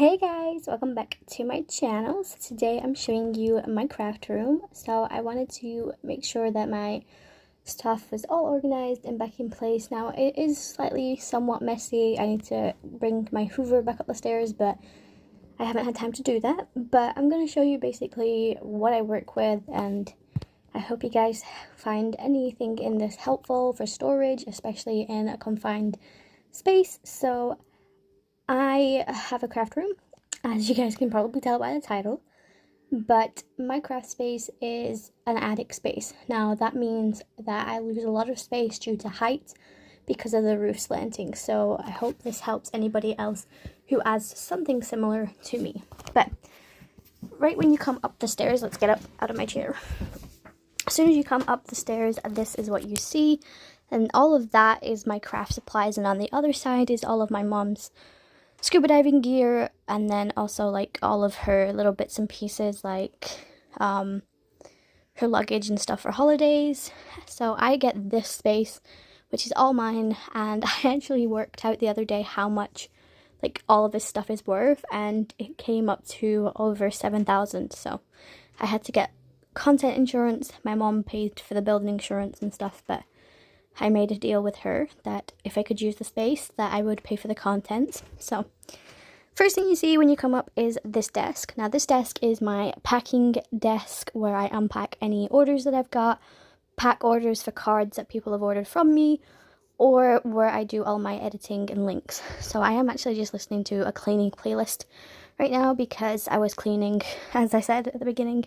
Hey guys, welcome back to my channel. So today I'm showing you my craft room. So I wanted to make sure that my stuff was all organized and back in place. Now it is somewhat messy. I need to bring my Hoover back up the stairs, but I haven't had time to do that. But I'm going to show you basically what I work with, and I hope you guys find anything in this helpful for storage, especially in a confined space. So I have a craft room, as you guys can probably tell by the title, but my craft space is an attic space. Now that means that I lose a lot of space due to height because of the roof slanting, so I hope this helps anybody else who has something similar to me. But right when you come up the stairs, let's get up out of my chair. As soon as you come up the stairs, this is what you see, and all of that is my craft supplies, and on the other side is all of my mom's scuba diving gear, and then also like all of her little bits and pieces, like her luggage and stuff for holidays. So I get this space, which is all mine, and I actually worked out the other day how much like all of this stuff is worth, and it came up to over 7,000. So I had to get content insurance. My mom paid for the building insurance and stuff, but I made a deal with her that if I could use the space, that I would pay for the contents. So first thing you see when you come up is this desk. Now this desk is my packing desk, where I unpack any orders that I've got, pack orders for cards that people have ordered from me, or where I do all my editing and links. So I am actually just listening to a cleaning playlist right now because I was cleaning, as I said at the beginning.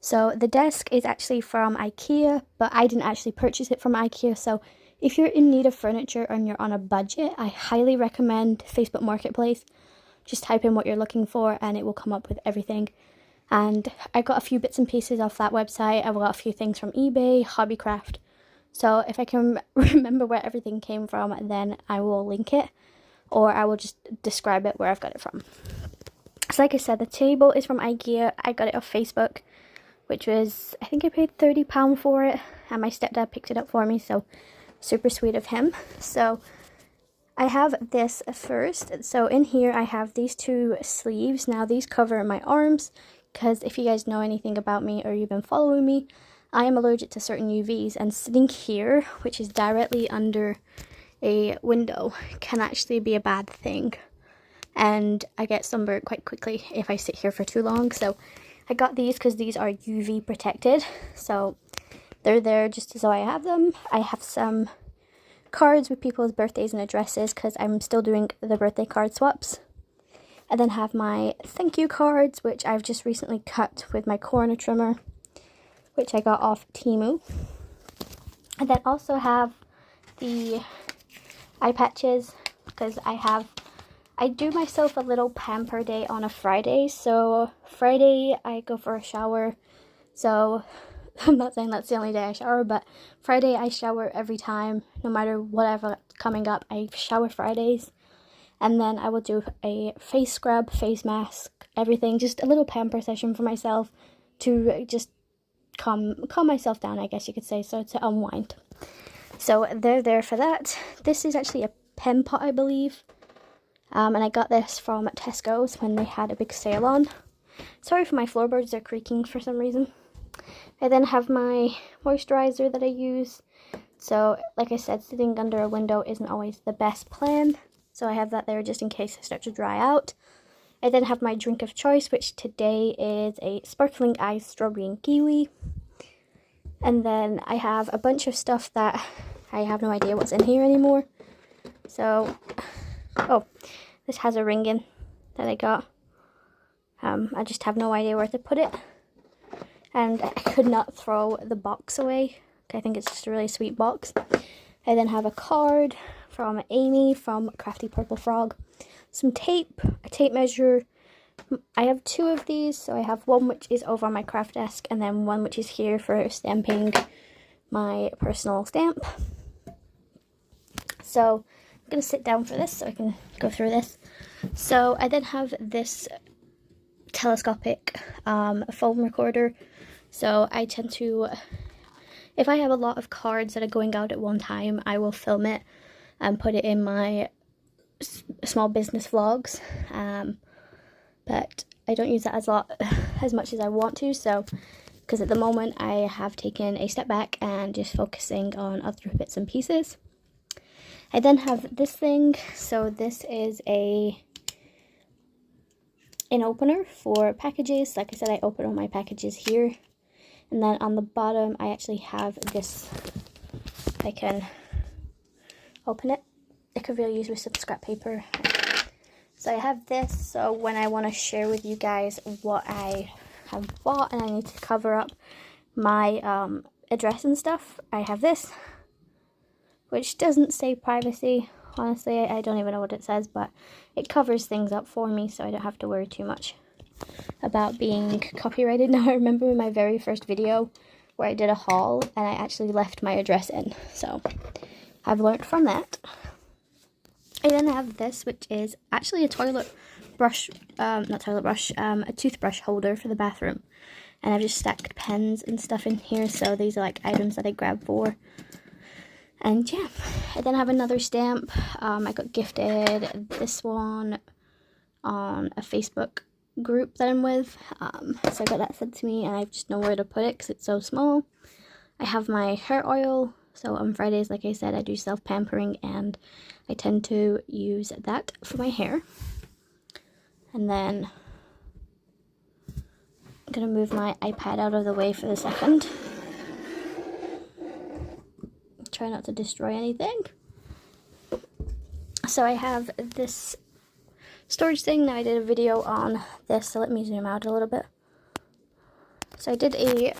So the desk is actually from IKEA, but I didn't actually purchase it from IKEA. So if you're in need of furniture and you're on a budget, I highly recommend Facebook Marketplace. Just type in what you're looking for and it will come up with everything. And I got a few bits and pieces off that website. I've got a few things from eBay, Hobbycraft. So if I can remember where everything came from, then I will link it, or I will just describe it where I've got it from. So like I said, the table is from IKEA. I got it off Facebook, which was, I think I paid £30 for it, and my stepdad picked it up for me, so super sweet of him. So I have this first. So in here I have these two sleeves. Now these cover my arms, because if you guys know anything about me or you've been following me, I am allergic to certain UVs, and sitting here, which is directly under a window, can actually be a bad thing. And I get sunburned quite quickly if I sit here for too long, so I got these because these are UV protected, so they're there just as though I have them. I have some cards with people's birthdays and addresses because I'm still doing the birthday card swaps. I then have my thank you cards, which I've just recently cut with my corner trimmer, which I got off Temu. I then also have the eye patches because I do myself a little pamper day on a Friday. So Friday I go for a shower. So I'm not saying that's the only day I shower, but Friday I shower every time, no matter whatever coming up. I shower Fridays, and then I will do a face scrub, face mask, everything, just a little pamper session for myself to just calm myself down, I guess you could say, so to unwind. So they're there for that. This is actually a pen pot, I believe. And I got this from Tesco's when they had a big sale on. Sorry for my floorboards, they're creaking for some reason. I then have my moisturizer that I use. So, like I said, sitting under a window isn't always the best plan. So I have that there just in case I start to dry out. I then have my drink of choice, which today is a sparkling ice strawberry and kiwi. And then I have a bunch of stuff that I have no idea what's in here anymore. So, oh, this has a ring in that I got. I just have no idea where to put it. And I could not throw the box away. I think it's just a really sweet box. I then have a card from Amy from Crafty Purple Frog. Some tape, a tape measure. I have two of these. So I have one which is over on my craft desk, and then one which is here for stamping my personal stamp. So I'm going to sit down for this so I can go through this. So I then have this telescopic phone recorder. So I tend to, if I have a lot of cards that are going out at one time, I will film it and put it in my small business vlogs. but I don't use that as much as I want to, so because at the moment I have taken a step back and just focusing on other bits and pieces. I then have this thing. So this is an opener for packages. Like I said, I open all my packages here, and then on the bottom I actually have this. I can open it. It could really use with some scrap paper. So I have this, so when I want to share with you guys what I have bought and I need to cover up my address and stuff, I have this, which doesn't say privacy. Honestly, I don't even know what it says, but it covers things up for me, so I don't have to worry too much about being copyrighted. Now, I remember in my very first video where I did a haul and I actually left my address in, so I've learned from that. I then have this, which is actually a toilet brush, not toilet brush, a toothbrush holder for the bathroom. And I've just stacked pens and stuff in here, so these are like items that I grab for. And yeah, I then have another stamp. I got gifted this one on a Facebook group that I'm with. So I got that sent to me, and I just know where to put it because it's so small. I have my hair oil. So on Fridays, like I said, I do self-pampering, and I tend to use that for my hair. And then I'm going to move my iPad out of the way for the second. Try not to destroy anything. So I have this storage thing. Now I did a video on this, so let me zoom out a little bit. So I did a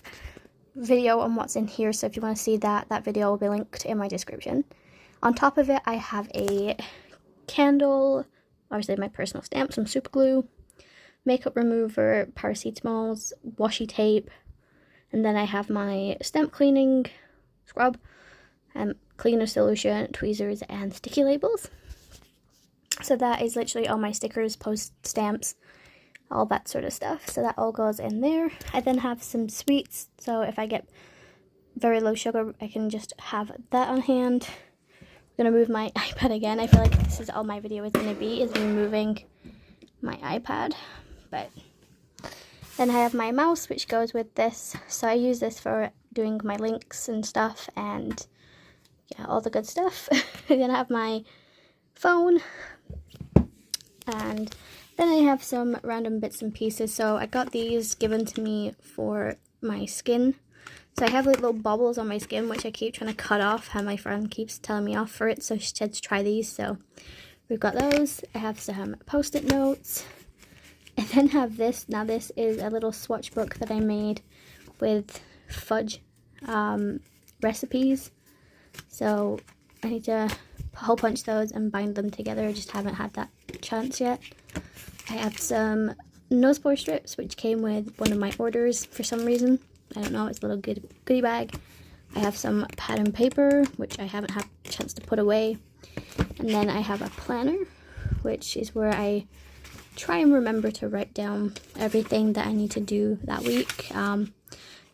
video on what's in here, so if you want to see that video will be linked in my description. On top of it, I have a candle, obviously my personal stamp, some super glue, makeup remover, paracetamols, washi tape, and then I have my stamp cleaning scrub, cleaner solution, tweezers, and sticky labels. So that is literally all my stickers, post stamps, all that sort of stuff. So that all goes in there. I then have some sweets, so if I get very low sugar, I can just have that on hand. I'm gonna move my iPad again. I feel like this is all my video is gonna be, is me moving my iPad. But then I have my mouse, which goes with this. So I use this for doing my links and stuff, and yeah, all the good stuff. Then I have my phone, and then I have some random bits and pieces. So I got these given to me for my skin. So I have like little bubbles on my skin, which I keep trying to cut off, and my friend keeps telling me off for it, so she said to try these. So we've got those. I have some post-it notes. I then have this. Now this is a little swatch book that I made with fudge recipes. So I need to hole punch those and bind them together. I just haven't had that chance yet. I have some nose pore strips, which came with one of my orders for some reason. I don't know, it's a little goodie bag. I have some pad and paper, which I haven't had a chance to put away. And then I have a planner, which is where I try and remember to write down everything that I need to do that week.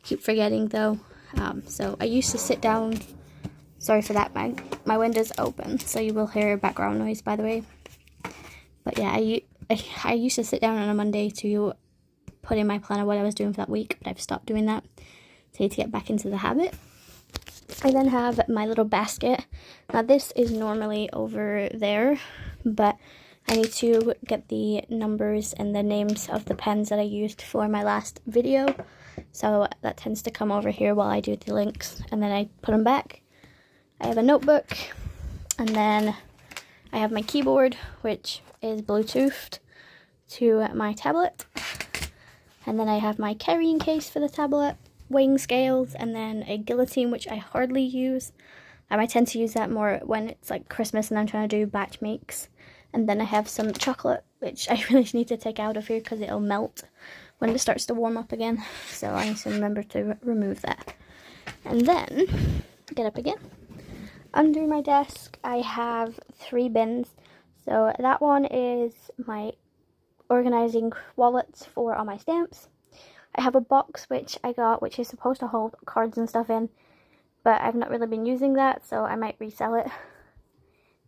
Keep forgetting though. So I used to sit down, sorry for that, my window's open, so you will hear background noise, by the way. But yeah, I used to sit down on a Monday to put in my planner what I was doing for that week, but I've stopped doing that. So I need to get back into the habit. I then have my little basket. Now this is normally over there, but I need to get the numbers and the names of the pens that I used for my last video. So that tends to come over here while I do the links, and then I put them back. I have a notebook, and then I have my keyboard, which is Bluetoothed to my tablet. And then I have my carrying case for the tablet, weighing scales, and then a guillotine, which I hardly use. I tend to use that more when it's like Christmas and I'm trying to do batch makes. And then I have some chocolate, which I really need to take out of here because it'll melt when it starts to warm up again. So I need to remember to remove that. And then, get up again. Under my desk, I have 3 bins. So that one is my organizing wallets for all my stamps. I have a box which I got, which is supposed to hold cards and stuff in, but I've not really been using that, so I might resell it.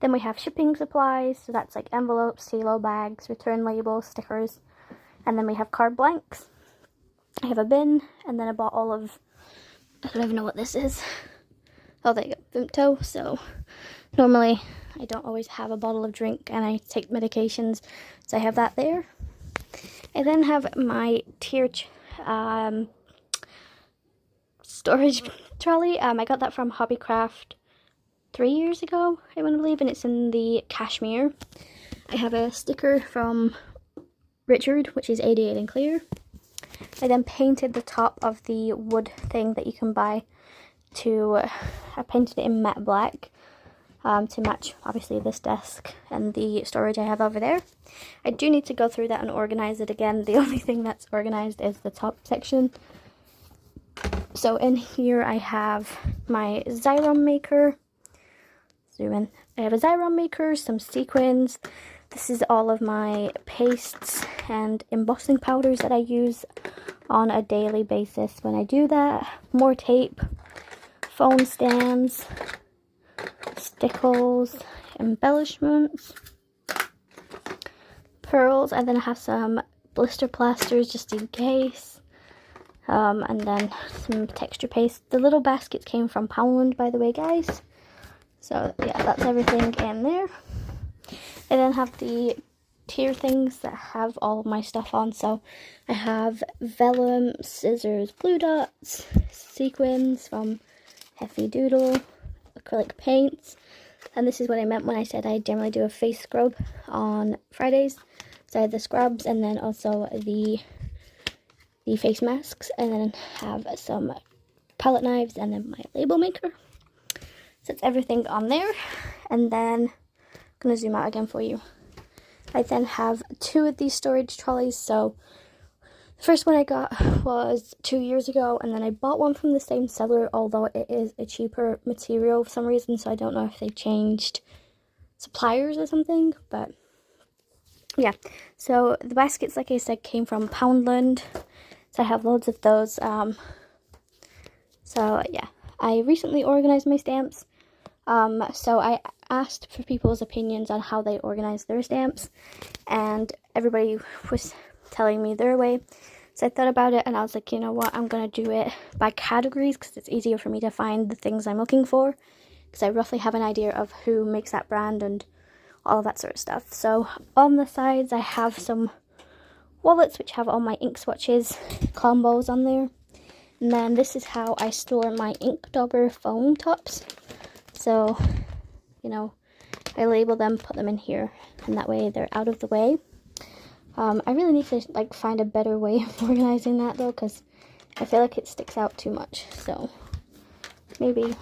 Then we have shipping supplies, so that's like envelopes, CeeLo bags, return labels, stickers. And then we have card blanks. I have a bin, and then I bought all of, I don't even know what this is. Oh, there you go, Vimto. So normally I don't always have a bottle of drink, and I take medications, so I have that there. I then have my tier storage trolley. I got that from Hobbycraft 3 years ago, I want to believe, and it's in the cashmere. I have a sticker from Richard, which is 88 and clear. I then painted the top of the wood thing that you can buy to, I painted it in matte black to match obviously this desk and the storage I have over there. I do need to go through that and organize it again. The only thing that's organized is the top section. So in here I have my Xyron maker. Zoom in. I have a Xyron maker, some sequins. This is all of my pastes and embossing powders that I use on a daily basis when I do that. More tape, phone stands, stickles, embellishments, pearls. I then have some blister plasters just in case. And then some texture paste. The little baskets came from Poundland, by the way, guys. So yeah, that's everything in there. I then have the tier things that have all of my stuff on. So I have vellum, scissors, blue dots, sequins from Heffy Doodle, acrylic paints. And this is what I meant when I said I generally do a face scrub on Fridays. So I have the scrubs and then also the face masks, and then have some palette knives and then my label maker. So that's everything on there. And then I'm going to zoom out again for you. I then have 2 of these storage trolleys. So the first one I got was 2 years ago, and then I bought one from the same seller, although it is a cheaper material for some reason, so I don't know if they changed suppliers or something, but yeah. So the baskets, like I said, came from Poundland, so I have loads of those. So yeah, I recently organized my stamps. So I asked for people's opinions on how they organize their stamps, and everybody was telling me their way. So I thought about it, and I was like, you know what, I'm going to do it by categories because it's easier for me to find the things I'm looking for, because I roughly have an idea of who makes that brand and all that sort of stuff. So on the sides I have some wallets which have all my ink swatches combos on there, and then this is how I store my ink dauber foam tops. So, you know, I label them, put them in here, and that way they're out of the way. I really need to like find a better way of organizing that though, because I feel like it sticks out too much. So maybe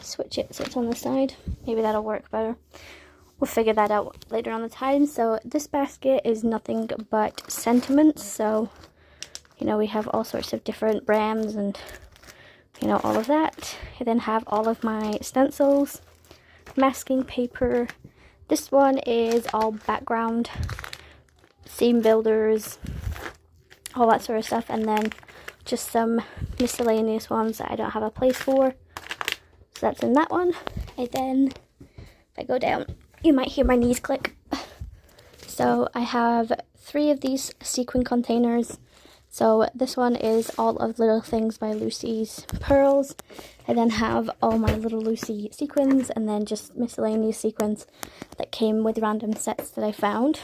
switch it so it's on the side. Maybe that'll work better. We'll figure that out later on the time. So this basket is nothing but sentiments. So, you know, we have all sorts of different brands and, you know, all of that. I then have all of my stencils, masking paper. This one is all background, seam builders, all that sort of stuff. And then just some miscellaneous ones that I don't have a place for. So that's in that one. And then if I go down, you might hear my knees click. So I have 3 of these sequin containers. So this one is all of Little Things by Lucy's pearls. I then have all my Little Lucy sequins, and then just miscellaneous sequins that came with random sets that I found.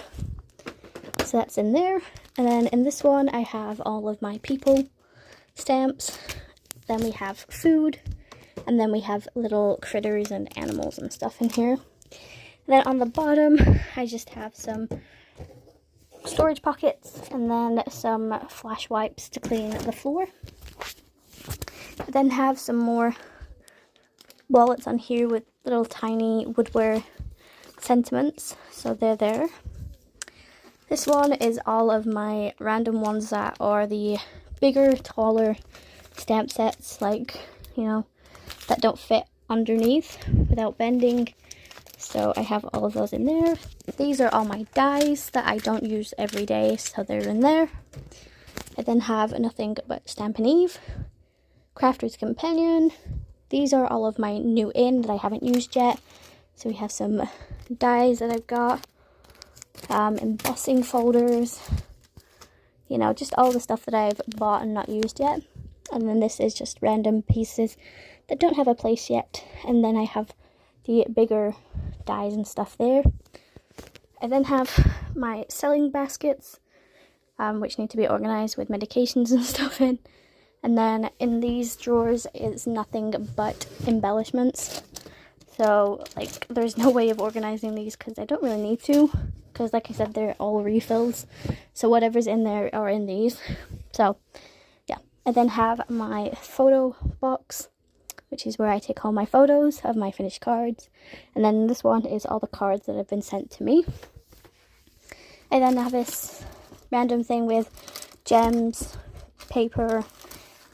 So that's in there. And then in this one I have all of my people stamps. Then we have food. And then we have little critters and animals and stuff in here. And then on the bottom, I just have some storage pockets and then some flash wipes to clean the floor. I then have some more wallets on here with little tiny woodware sentiments. So they're there. This one is all of my random ones that are the bigger, taller stamp sets, like, you know, that don't fit underneath without bending. So I have all of those in there. These are all my dies that I don't use every day, so they're in there. I then have Nothing But Stampin' Eve, Crafter's Companion. These are all of my new in that I haven't used yet. So we have some dies that I've got. embossing folders, you know, just all the stuff that I've bought and not used yet. And then this is just random pieces that don't have a place yet. And then I have the bigger dies and stuff there. I then have my selling baskets, which need to be organized with medications and stuff in. And then in these drawers is nothing but embellishments. So, like, there's no way of organizing these because I don't really need to. Because, like I said, they're all refills. So whatever's in there are in these. So, yeah. I then have my photo box, which is where I take all my photos of my finished cards. And then this one is all the cards that have been sent to me. I then have this random thing with gems, paper,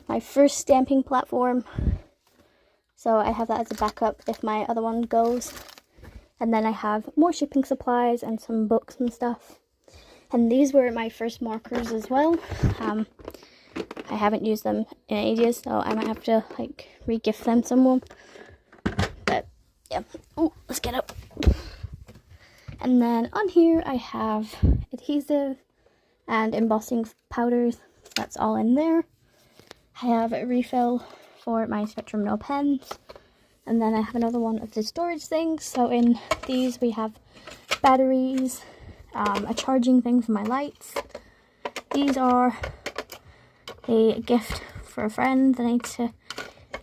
my first stamping platform. So I have that as a backup if my other one goes. And then I have more shipping supplies and some books and stuff. And these were my first markers as well. I haven't used them in ages, so I might have to like re-gift them someone. But yeah, oh, let's get up. And then on here I have adhesive and embossing powders. So that's all in there. I have a refill for my Spectrum No pens. And then I have another one of the storage things. So in these we have batteries, a charging thing for my lights. These are a gift for a friend that I need to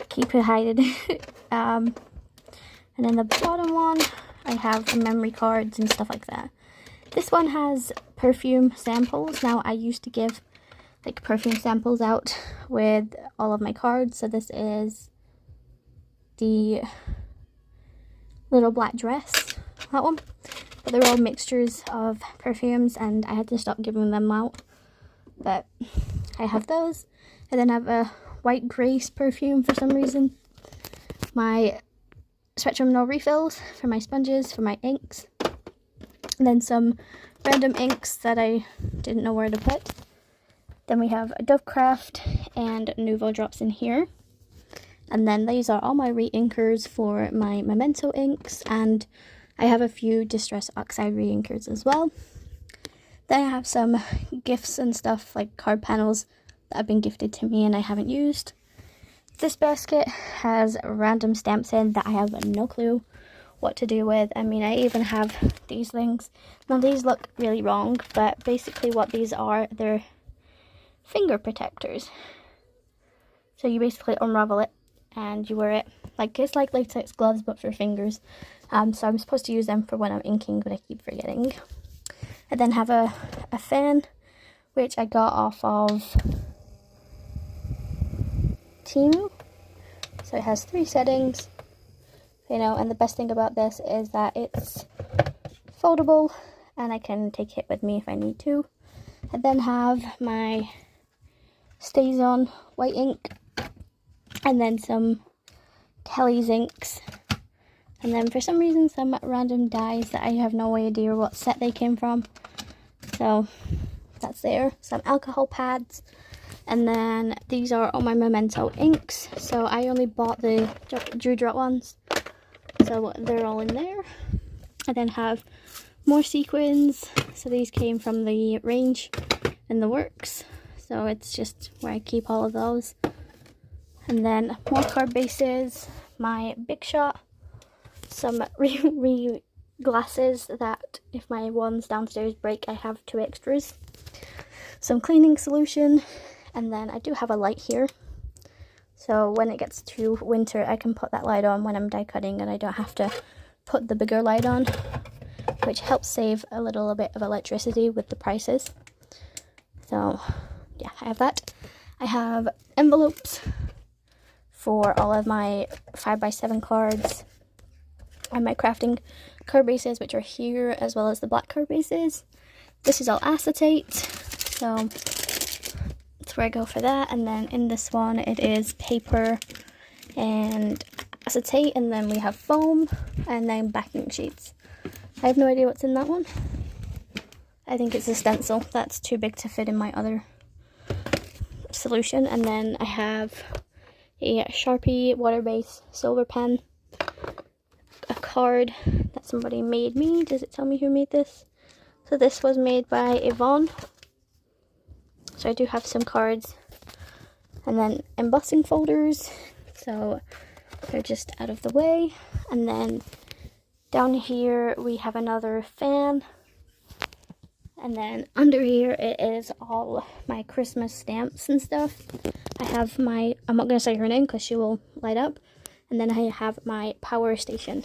keep it hidden. And then the bottom one, I have memory cards and stuff like that. This one has perfume samples. Now I used to give like perfume samples out with all of my cards. So this is the little black dress, that one. But they're all mixtures of perfumes and I had to stop giving them out. But I have those. I then have a white grace perfume for some reason. My Spectrum No refills for my sponges, for my inks. And then some random inks that I didn't know where to put. Then we have Dovecraft and Nuvo drops in here. And then these are all my re-inkers for my Memento inks, and I have a few Distress Oxide re-inkers as well. Then I have some gifts and stuff like card panels that have been gifted to me and I haven't used. This basket has random stamps in that I have no clue what to do with. I mean, I even have these things. Now these look really wrong, but basically what these are, they're finger protectors. So you basically unravel it and you wear it like it's like latex gloves but for fingers. So I'm supposed to use them for when I'm inking, but I keep forgetting. I then have a fan, which I got off of Temu. So it has 3 settings, you know, and the best thing about this is that it's foldable and I can take it with me if I need to. I then have my StazOn white ink, and then some Kelly's inks, and then for some reason some random dyes that I have no idea what set they came from. So that's there. Some alcohol pads, and then these are all my Memento inks. So I only bought the Dewdrop ones, so they're all in there. I then have more sequins. So these came from the range in the works. So it's just where I keep all of those. And then more card bases, my Big Shot, some glasses that if my ones downstairs break, I have 2 extras. Some cleaning solution, and then I do have a light here. So when it gets to winter, I can put that light on when I'm die cutting and I don't have to put the bigger light on, which helps save a little bit of electricity with the prices. So yeah, I have that. I have envelopes for all of my 5x7 cards and my crafting card bases, which are here, as well as the black card bases. This is all acetate, so that's where I go for that. And then in this one, it is paper and acetate, and then we have foam, and then backing sheets. I have no idea what's in that one. I think it's a stencil. That's too big to fit in my other solution. And then I have a Sharpie water-based silver pen, a card that somebody made me. Does it tell me who made this? So this was made by Yvonne. So I do have some cards. And then embossing folders. So they're just out of the way. And then down here we have another fan. And then under here it is all my Christmas stamps and stuff. I have my, I'm not going to say her name because she will light up. And then I have my power station,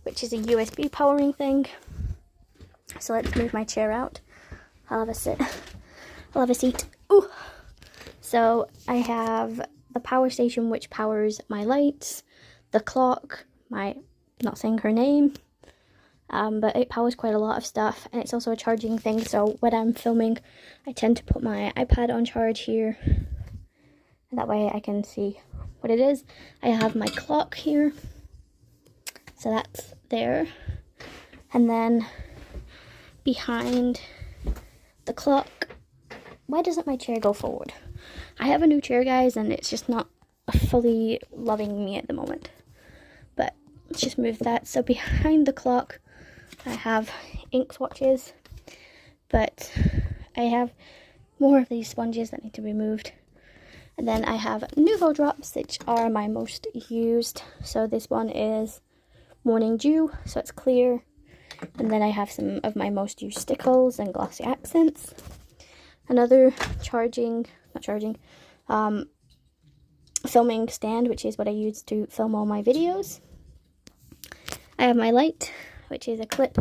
which is a USB powering thing. So let's move my chair out. I'll have a sit. I'll have a seat. Ooh. So I have the power station, which powers my lights, the clock, my, not saying her name, but it powers quite a lot of stuff, and it's also a charging thing. So when I'm filming, I tend to put my iPad on charge here, and that way I can see what it is. I have my clock here, so that's there, and then behind the clock, why doesn't my chair go forward? I have a new chair, guys, and it's just not fully loving me at the moment. But let's just move that. So behind the clock, I have ink swatches, but I have more of these sponges that need to be moved. And then I have Nuvo drops, which are my most used. So this one is Morning Dew, so it's clear. And then I have some of my most used stickles and glossy accents. Another filming stand, which is what I use to film all my videos. I have my light, which is a clip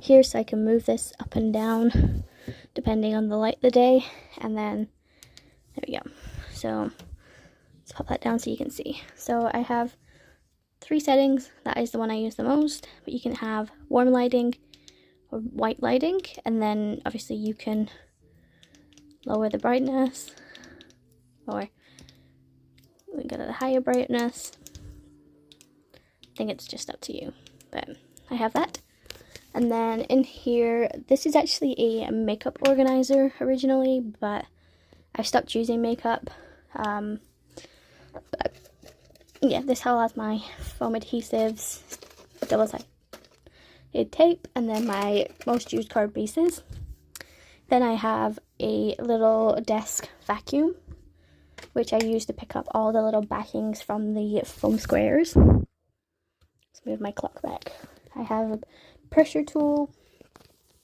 here, so I can move this up and down depending on the light of the day. And then there we go. So let's pop that down so you can see. So I have 3 settings. That is the one I use the most, but you can have warm lighting or white lighting, and then obviously you can lower the brightness, or we can go to the higher brightness. I think it's just up to you, but I have that. And then in here, this is actually a makeup organizer originally, but I've stopped using makeup. But yeah, this all has my foam adhesives, double-sided tape, and then my most used card bases. Then I have a little desk vacuum, which I use to pick up all the little backings from the foam squares. Let's move my clock back. I have a pressure tool,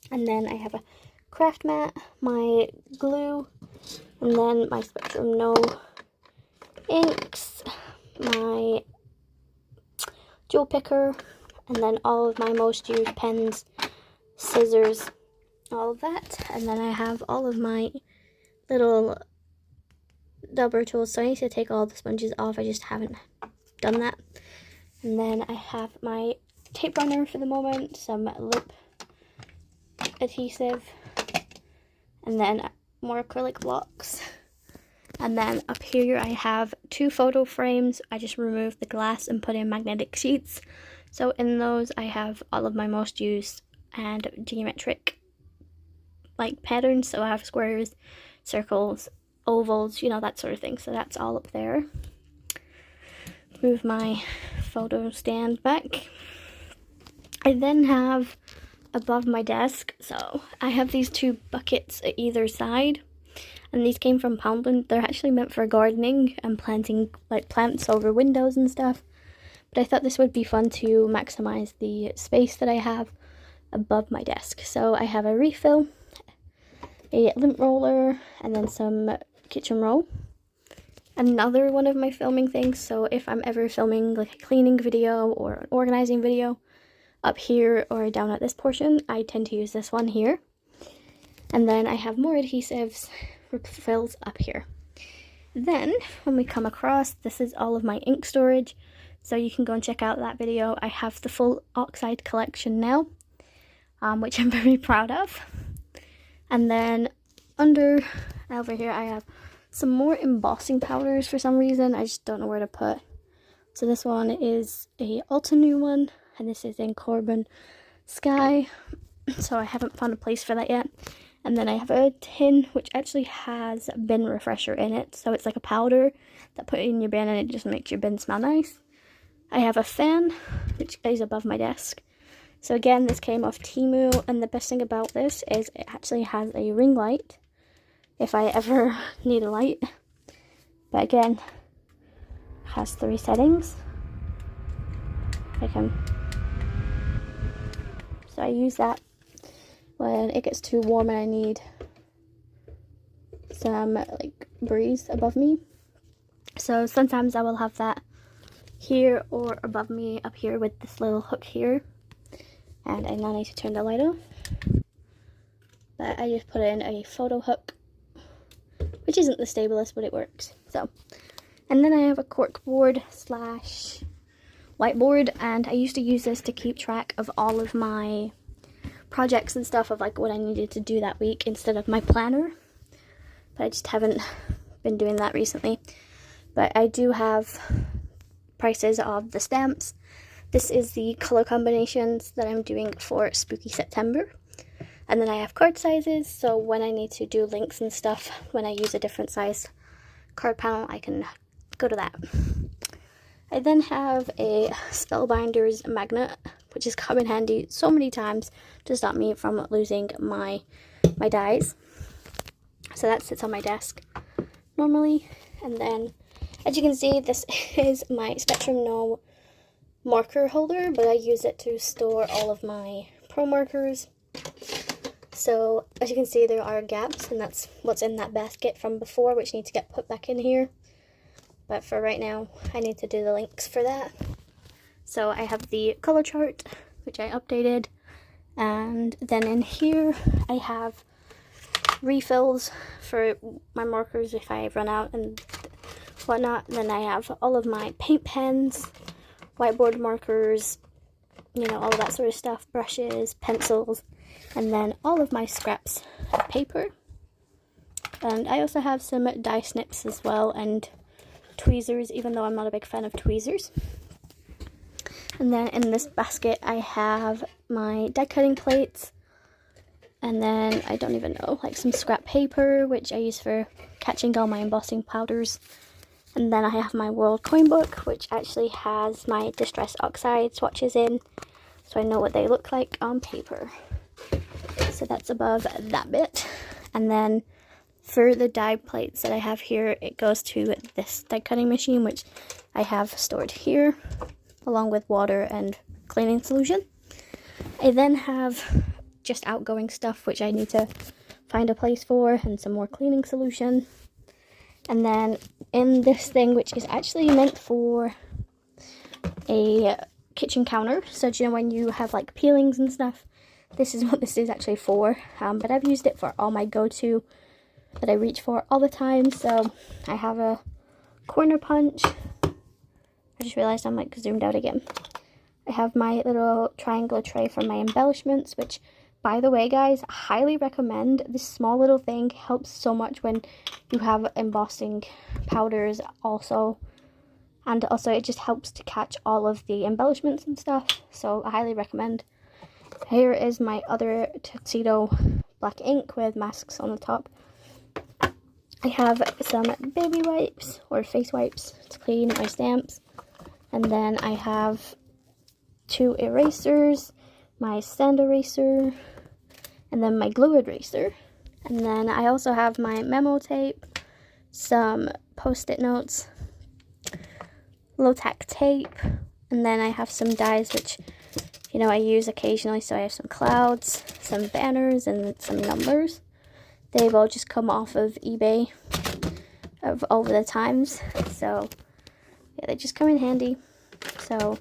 and then I have a craft mat, my glue, and then my Spectrum No inks, my jewel picker, and then all of my most used pens, scissors, all of that. And then I have all of my little double tools, so I need to take all the sponges off. I just haven't done that. And then I have my tape runner for the moment, some lip adhesive, and then more acrylic blocks. And then up here I have 2 photo frames. I just removed the glass and put in magnetic sheets. So in those I have all of my most used and geometric like patterns. So I have squares, circles, ovals, you know, that sort of thing. So that's all up there. Move my photo stand back. I then have above my desk, so I have these 2 buckets at either side, and these came from Poundland. They're actually meant for gardening and planting like plants over windows and stuff, but I thought this would be fun to maximize the space that I have above my desk. So I have a refill, a lint roller, and then some kitchen roll. Another one of my filming things, so if I'm ever filming like a cleaning video or an organizing video up here or down at this portion, I tend to use this one here. And then I have more adhesives, refills up here. Then when we come across, this is all of my ink storage, so you can go and check out that video. I have the full oxide collection now, which I'm very proud of. And then over here I have some more embossing powders for some reason. I just don't know where to put. So this one is a Ulta new one, and this is in Corbin Sky. So I haven't found a place for that yet. And then I have a tin which actually has bin refresher in it. So it's like a powder that put in your bin and it just makes your bin smell nice. I have a fan which is above my desk. So again, this came off Temu, and the best thing about this is it actually has a ring light if I ever need a light. But again, it has 3 settings. So I use that when it gets too warm and I need some like breeze above me. So sometimes I will have that here or above me up here with this little hook here. And I now need to turn the light off. But I just put in a photo hook, which isn't the stablest, but it works. So, and then I have a cork board slash whiteboard, and I used to use this to keep track of all of my projects and stuff, of like what I needed to do that week instead of my planner. But I just haven't been doing that recently. But I do have prices of the stamps. This is the color combinations that I'm doing for Spooky September. And then I have card sizes, so when I need to do links and stuff, when I use a different size card panel, I can go to that. I then have a Spellbinders magnet, which has come in handy so many times to stop me from losing my dies. So that sits on my desk normally. And then, as you can see, this is my Spectrum No marker holder, but I use it to store all of my pro markers. So as you can see, there are gaps, and that's what's in that basket from before, which need to get put back in here. But for right now, I need to do the links for that. So I have the color chart, which I updated, and then in here I have refills for my markers if I run out and whatnot. Then I have all of my paint pens, whiteboard markers, you know, all of that sort of stuff, brushes, pencils, and then all of my scraps of paper. And I also have some die snips as well, and tweezers, even though I'm not a big fan of tweezers. And then in this basket I have my die cutting plates, and then I don't even know, like some scrap paper, which I use for catching all my embossing powders. And then I have my World Coin Book, which actually has my Distress Oxide swatches in, so I know what they look like on paper. So that's above that bit. And then for the die plates that I have here, it goes to this die cutting machine, which I have stored here, along with water and cleaning solution. I then have just outgoing stuff, which I need to find a place for, and some more cleaning solution. And then in this thing, which is actually meant for a kitchen counter, so you know when you have like peelings and stuff, this is what this is actually for. But I've used it for all my go-to that I reach for all the time. So I have a corner punch. I just realized I'm like zoomed out again. I have my little triangular tray for my embellishments, which, by the way, guys, I highly recommend. This small little thing helps so much when you have embossing powders also. And also it just helps to catch all of the embellishments and stuff. So I highly recommend. Here is my other Tuxedo black ink with masks on the top. I have some baby wipes or face wipes to clean my stamps. And then I have 2 erasers, my sand eraser, and then my glue eraser. And then I also have my memo tape, some post-it notes, low-tack tape, and then I have some dies which, you know, I use occasionally. So I have some clouds, some banners, and some numbers. They've all just come off of eBay over the times. So yeah, they just come in handy. So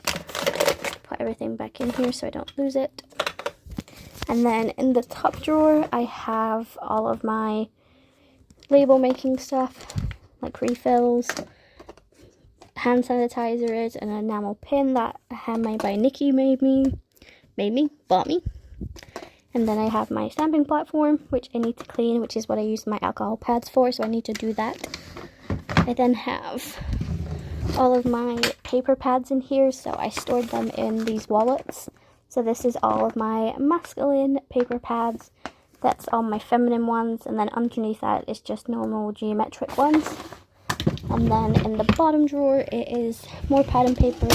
put everything back in here so I don't lose it. And then in the top drawer, I have all of my label making stuff, like refills, hand sanitizers, and an enamel pin that handmade by Nikki bought me. And then I have my stamping platform, which I need to clean, which is what I use my alcohol pads for, so I need to do that. I then have all of my paper pads in here, so I stored them in these wallets. So this is all of my masculine paper pads. That's all my feminine ones, and then underneath that is just normal geometric ones. And then in the bottom drawer, it is more pad and paper.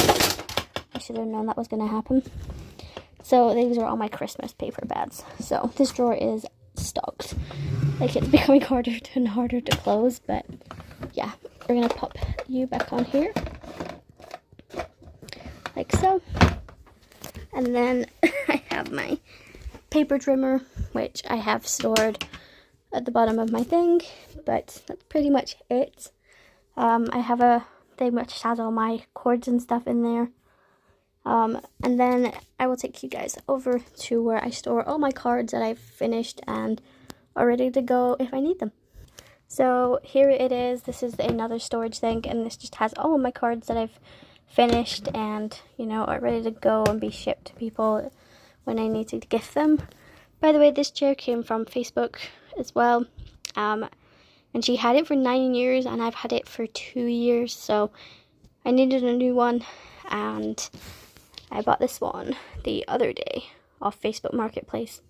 I should have known that was going to happen. So these are all my Christmas paper bags. So this drawer is stocked. Like, it's becoming harder and harder to close, but yeah, we're gonna pop you back on here like so. And then I have my paper trimmer, which I have stored at the bottom of my thing, but that's pretty much it. I have a thing which has all my cords and stuff in there. And then I will take you guys over to where I store all my cards that I've finished and are ready to go if I need them. So here it is. This is another storage thing, and this just has all of my cards that I've finished and, you know, are ready to go and be shipped to people when I need to gift them. By the way, this chair came from Facebook as well. And she had it for 9 years and I've had it for 2 years, so I needed a new one, and I bought this one the other day off Facebook Marketplace.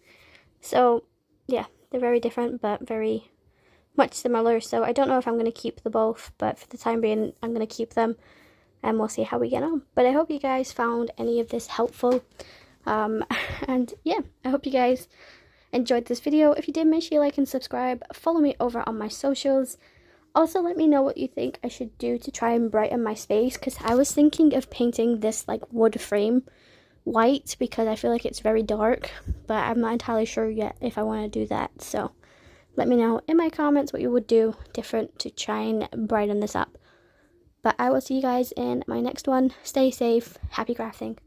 So yeah, they're very different but very much similar, so I don't know if I'm going to keep the both, but for the time being I'm going to keep them and we'll see how we get on. But I hope you guys found any of this helpful, and yeah, I hope you guys enjoyed this video. If you did, make sure you like and subscribe. Follow me over on my socials. Also, let me know what you think I should do to try and brighten my space, because I was thinking of painting this like wood frame white because I feel like it's very dark, but I'm not entirely sure yet if I want to do that. So let me know in my comments what you would do different to try and brighten this up. But I will see you guys in my next one. Stay safe. Happy crafting.